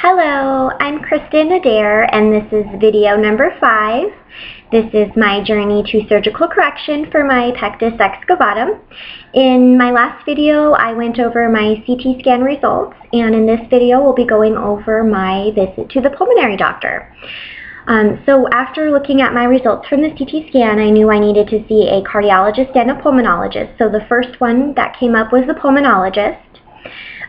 Hello, I'm Kristen Adair, and this is video number 5. This is my journey to surgical correction for my Pectus Excavatum. In my last video, I went over my CT scan results, and in this video, we'll be going over my visit to the pulmonary doctor. So after looking at my results from the CT scan, I knew I needed to see a cardiologist and a pulmonologist. So the first one that came up was the pulmonologist.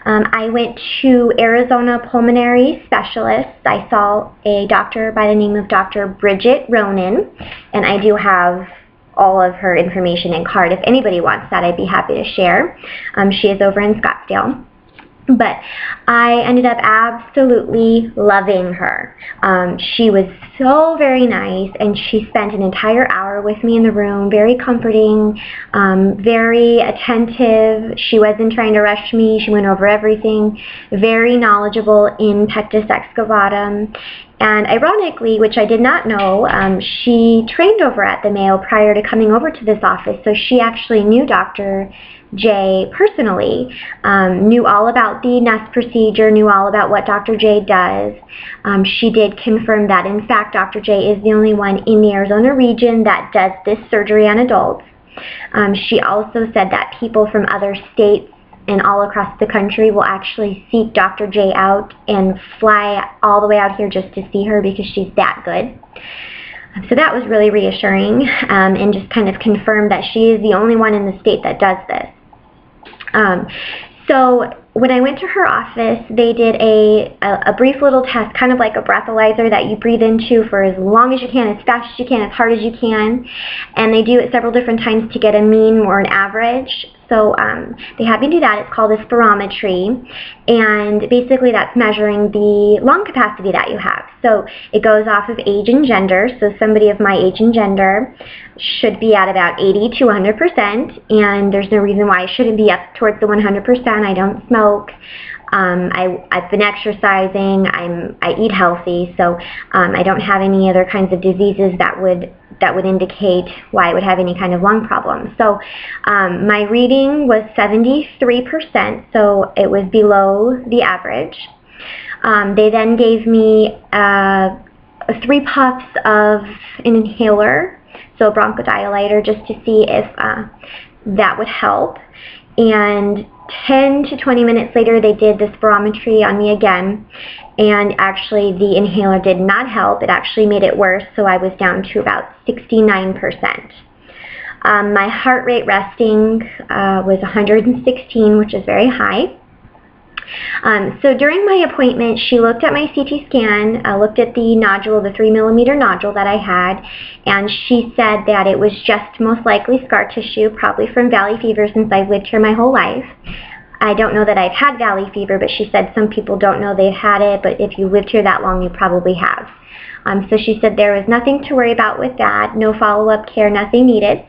I went to Arizona Pulmonary Specialists. I saw a doctor by the name of Dr. Bridget Ronan, and I do have all of her information and card. If anybody wants that, I'd be happy to share. She is over in Scottsdale. But I ended up absolutely loving her. She was so very nice, and she spent an entire hour with me in the room, very comforting, very attentive. She wasn't trying to rush me. She went over everything, very knowledgeable in Pectus Excavatum. And ironically, which I did not know, she trained over at the Mayo prior to coming over to this office, so she actually knew Dr. J personally, knew all about the NES procedure, knew all about what Dr. J does. She did confirm that, in fact, Dr. J is the only one in the Arizona region that does this surgery on adults. She also said that people from other states and all across the country will actually seek Dr. J out and fly all the way out here just to see her because she's that good. So that was really reassuring, and just kind of confirmed that she is the only one in the state that does this. So when I went to her office, they did a brief little test, kind of like a breathalyzer that you breathe into for as long as you can, as fast as you can, as hard as you can. And they do it several different times to get a mean or an average. So they had me do that. It's called a spirometry. And basically that's measuring the lung capacity that you have. So it goes off of age and gender. So somebody of my age and gender should be at about 80 to 100%. And there's no reason why I shouldn't be up towards the 100%. I don't smoke. I've been exercising. I eat healthy, so I don't have any other kinds of diseases that would indicate why I would have any kind of lung problems. So my reading was 73%, so it was below the average. They then gave me 3 puffs of an inhaler, so a bronchodilator, just to see if that would help. And 10 to 20 minutes later, they did the spirometry on me again, and actually the inhaler did not help. It actually made it worse, so I was down to about 69%. My heart rate resting was 116, which is very high. So during my appointment, she looked at my CT scan, looked at the nodule, the 3mm nodule that I had, and she said that it was just most likely scar tissue, probably from valley fever, since I've lived here my whole life. I don't know that I've had valley fever, but she said some people don't know they've had it, but if you lived here that long, you probably have. So she said there was nothing to worry about with that, no follow-up care, nothing needed.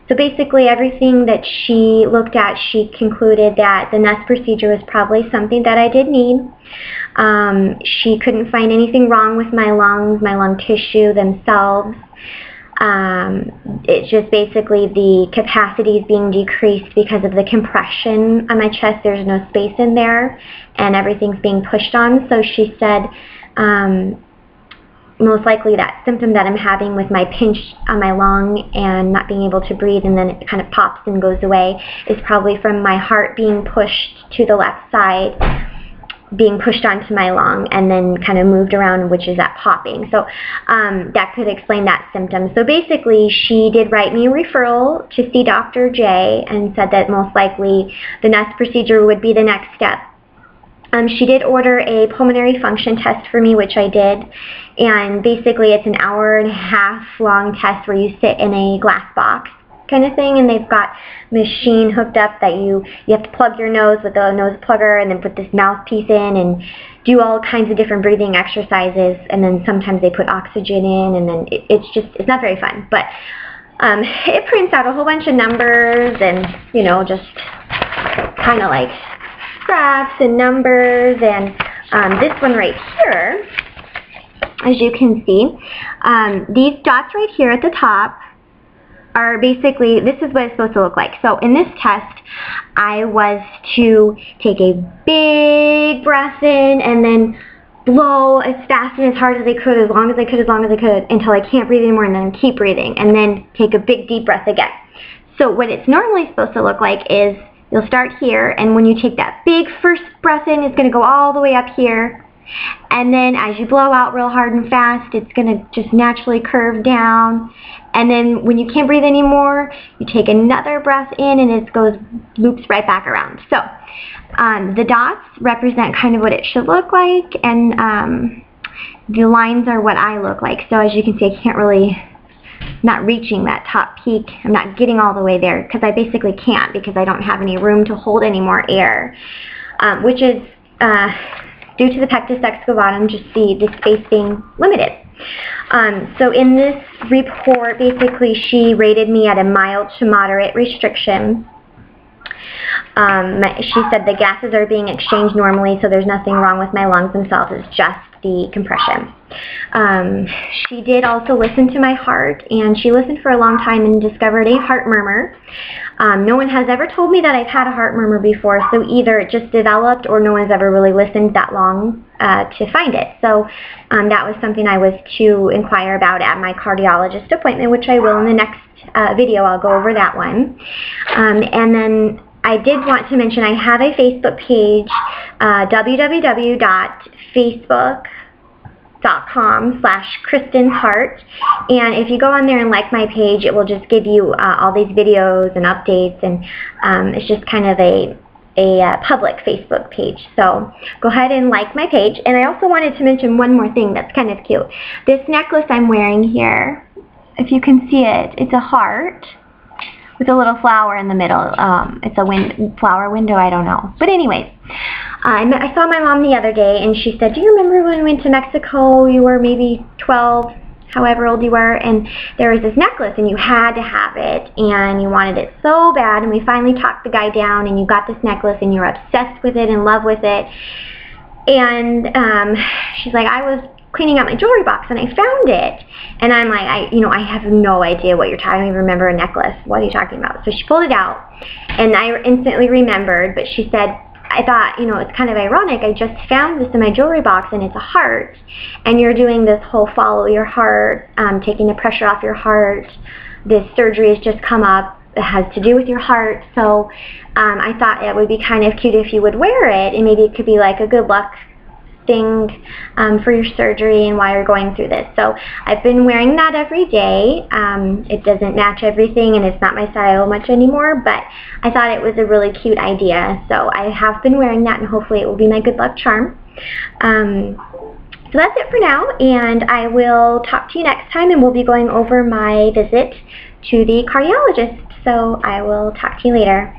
So basically everything that she looked at, she concluded that the NES procedure was probably something that I did need. She couldn't find anything wrong with my lungs, my lung tissue themselves. It's just basically the capacity is being decreased because of the compression on my chest. There's no space in there, and everything's being pushed on. So she said most likely that symptom that I'm having with my pinch on my lung and not being able to breathe, and then it kind of pops and goes away, is probably from my heart being pushed to the left side, being pushed onto my lung, and then kind of moved around, which is that popping. So that could explain that symptom. So basically, she did write me a referral to see Dr. J and said that most likely the NES procedure would be the next step. She did order a pulmonary function test for me, which I did, and basically it's an hour-and-a-half long test where you sit in a glass box kind of thing, and they've got a machine hooked up that you have to plug your nose with a nose plugger and then put this mouthpiece in and do all kinds of different breathing exercises, and then sometimes they put oxygen in, and then it's not very fun, but it prints out a whole bunch of numbers and, you know, just kind of like graphs and numbers. And this one right here, as you can see, these dots right here at the top are basically, this is what it's supposed to look like. So in this test, I was to take a big breath in and then blow as fast and as hard as I could, as long as I could, until I can't breathe anymore, and then keep breathing, and then take a big deep breath again. So what it's normally supposed to look like is you'll start here, and when you take that big first breath in, it's going to go all the way up here. And then as you blow out real hard and fast, it's going to just naturally curve down. And then when you can't breathe anymore, you take another breath in and it loops right back around. So the dots represent kind of what it should look like, and the lines are what I look like. So as you can see, I can't really, not reaching that top peak. I'm not getting all the way there because I basically can't, because I don't have any room to hold any more air, which is due to the Pectus Excavatum, just the space being limited. So in this report, basically she rated me at a mild to moderate restriction. She said the gases are being exchanged normally, so there's nothing wrong with my lungs themselves, it's just the compression. She did also listen to my heart, and she listened for a long time and discovered a heart murmur. No one has ever told me that I've had a heart murmur before, so either it just developed or no one's ever really listened that long to find it. So that was something I was to inquire about at my cardiologist appointment, which I will in the next video. I'll go over that one. And then I did want to mention I have a Facebook page, www.facebook.com/KristenHart, and if you go on there and like my page, it will just give you all these videos and updates, and it's just kind of a public Facebook page. So go ahead and like my page. And I also wanted to mention one more thing that's kind of cute. This necklace I'm wearing here, if you can see it, it's a heart with a little flower in the middle. It's a flower window, I don't know. But anyways, I saw my mom the other day, and she said, do you remember when we went to Mexico? You were maybe 12, however old you were, and there was this necklace, and you had to have it, and you wanted it so bad, and we finally talked the guy down, and you got this necklace, and you're obsessed with it, in love with it. And she's like, I was cleaning out my jewelry box and I found it, and I'm like, I have no idea what you're talking about. I don't even remember a necklace. What are you talking about? So she pulled it out, and I instantly remembered. But she said, I thought, it's kind of ironic. I just found this in my jewelry box, and it's a heart, and you're doing this whole follow your heart, taking the pressure off your heart. This surgery has just come up. It has to do with your heart. So I thought it would be kind of cute if you would wear it, and maybe it could be like a good luck thing for your surgery and why you're going through this. So I've been wearing that every day. It doesn't match everything, and it's not my style much anymore, but I thought it was a really cute idea. So I have been wearing that, and hopefully it will be my good luck charm. So that's it for now, and I will talk to you next time, and we'll be going over my visit to the cardiologist. So I will talk to you later.